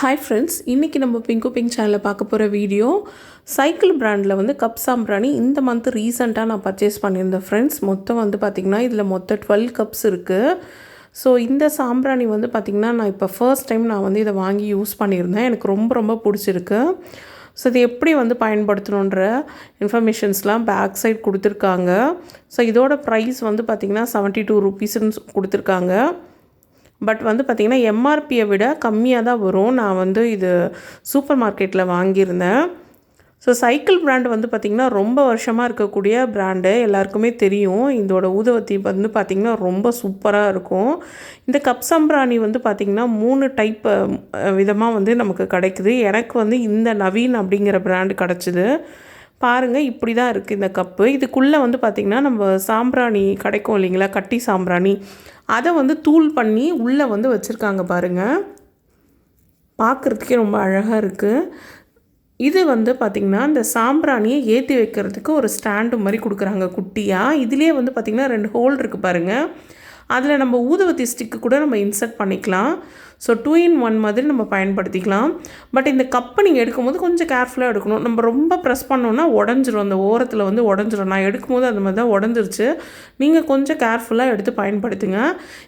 Hi friends, இன்றைக்கி நம்ம pink சேனலில் பார்க்க போகிற வீடியோ சைக்கிள் பிராண்டில் வந்து கப் சாம்பிராணி இந்த மந்த் ரீசெண்டாக நான் பர்ச்சேஸ் பண்ணியிருந்தேன் ஃப்ரெண்ட்ஸ். மொத்தம் வந்து பார்த்திங்கன்னா இதில் மொத்தம் 12 கப்ஸ் இருக்குது. ஸோ இந்த சாம்பிராணி வந்து பார்த்திங்கன்னா நான் இப்போ ஃபர்ஸ்ட் டைம் நான் வந்து இதை வாங்கி யூஸ் பண்ணியிருந்தேன். எனக்கு ரொம்ப பிடிச்சிருக்கு. ஸோ இது எப்படி வந்து பயன்படுத்தணுன்ற இன்ஃபர்மேஷன்ஸ்லாம் பேக் சைட் கொடுத்துருக்காங்க. ஸோ இதோட ப்ரைஸ் வந்து பார்த்திங்கன்னா 72 ருபீஸ்ன்னு கொடுத்துருக்காங்க. பட் வந்து பார்த்திங்கன்னா எம்ஆர்பியை விட கம்மியாக தான் வரும். நான் வந்து இது சூப்பர் மார்க்கெட்டில் வாங்கியிருந்தேன். ஸோ சைக்கிள் பிராண்டு வந்து பார்த்திங்கன்னா ரொம்ப வருஷமாக இருக்கக்கூடிய பிராண்டு, எல்லாருக்குமே தெரியும். இதோட ஊதுவத்தி வந்து பார்த்திங்கன்னா ரொம்ப சூப்பராக இருக்கும். இந்த கப் சாம்பிராணி வந்து பார்த்திங்கன்னா 3 டைப் விதமாக வந்து நமக்கு கிடைக்குது. எனக்கு வந்து இந்த நவீன் அப்படிங்கிற பிராண்டு கிடச்சிது. பாருங்கள், இப்படி தான் இருக்குது இந்த கப்பு. இதுக்குள்ளே வந்து பார்த்திங்கன்னா நம்ம சாம்பிராணி கிடைக்கும் இல்லைங்களா, கட்டி சாம்பிராணி, அதை வந்து தூள் பண்ணி உள்ளே வந்து வச்சுருக்காங்க பாருங்கள். பார்க்குறதுக்கே ரொம்ப அழகாக இருக்குது. இது வந்து பார்த்திங்கன்னா இந்த சாம்பிராணியை ஏற்றி வைக்கிறதுக்கு ஒரு ஸ்டாண்டு மாதிரி கொடுக்குறாங்க குட்டியாக. இதுலேயே வந்து பார்த்திங்கன்னா 2 ஹோல் இருக்குது பாருங்கள். அதில் நம்ம ஊதுவத்தி ஸ்டிக்கு கூட நம்ம இன்சர்ட் பண்ணிக்கலாம். ஸோ 2 in 1 மாதிரி நம்ம பயன்படுத்திக்கலாம். பட் இந்த கப்பை நீங்கள் எடுக்கும்போது கொஞ்சம் கேர்ஃபுல்லாக எடுக்கணும். நம்ம ரொம்ப ப்ரெஸ் பண்ணோன்னா உடஞ்சிரும், அந்த ஓரத்தில் வந்து உடஞ்சிரும். நான் எடுக்கும்போது அந்த மாதிரி தான் உடஞ்சிருச்சு. நீங்கள் கொஞ்சம் கேர்ஃபுல்லாக எடுத்து பயன்படுத்துங்க.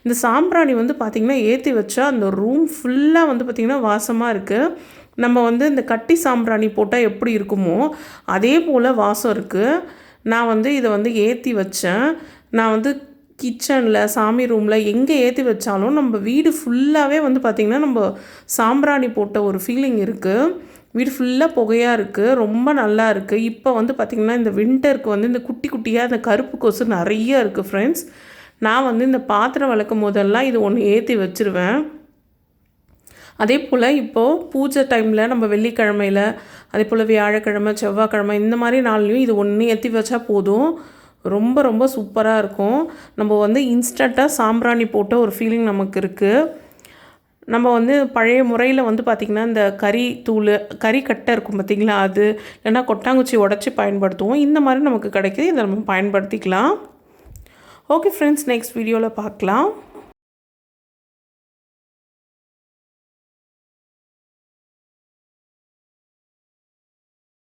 இந்த சாம்பிராணி வந்து பார்த்திங்கன்னா ஏற்றி வச்சா அந்த ரூம் ஃபுல்லாக வந்து பார்த்திங்கன்னா வாசமாக இருக்குது. நம்ம வந்து இந்த கட்டி சாம்பிராணி போட்டால் எப்படி இருக்குமோ அதே போல் வாசம் இருக்குது. நான் வந்து இதை வந்து ஏற்றி வச்சேன். நான் வந்து கிச்சனில், சாமி ரூமில் எங்கே ஏற்றி வச்சாலும் நம்ம வீடு ஃபுல்லாகவே வந்து பார்த்திங்கன்னா நம்ம சாம்பிராணி போட்ட ஒரு ஃபீலிங் இருக்குது. வீடு ஃபுல்லாக புகையாக இருக்குது, ரொம்ப நல்லா இருக்குது. இப்போ வந்து பார்த்திங்கன்னா இந்த வின்டருக்கு வந்து இந்த குட்டி குட்டியாக இந்த கருப்பு கொசு நிறைய இருக்குது ஃப்ரெண்ட்ஸ். நான் வந்து இந்த பாத்திரம் விளக்கும் போதெல்லாம் இது ஒன்று ஏற்றி வச்சுருவேன். அதே போல் இப்போது பூஜை டைமில் நம்ம வெள்ளிக்கிழமையில், அதே போல் வியாழக்கிழமை, செவ்வாய்க்கிழமை இந்த மாதிரி நாள்லையும் இது ஒன்று ஏற்றி வச்சா போதும். ரொம்ப சூப்பராக இருக்கும். நம்ம வந்து இன்ஸ்டண்ட்டாக சாம்பிராணி போட்ட ஒரு ஃபீலிங் நமக்கு இருக்குது. நம்ம வந்து பழைய முறையில் வந்து பார்த்திங்கன்னா இந்த கறி கட்டை இருக்கும் பார்த்திங்களா, அது இல்லைன்னா கொட்டாங்குச்சி உடச்சி பயன்படுத்துவோம். இந்த மாதிரி நமக்கு கிடைக்கிது. இதை நம்ம பயன்படுத்திக்கலாம். ஓகே ஃப்ரெண்ட்ஸ், நெக்ஸ்ட் வீடியோவில் பார்க்கலாம்.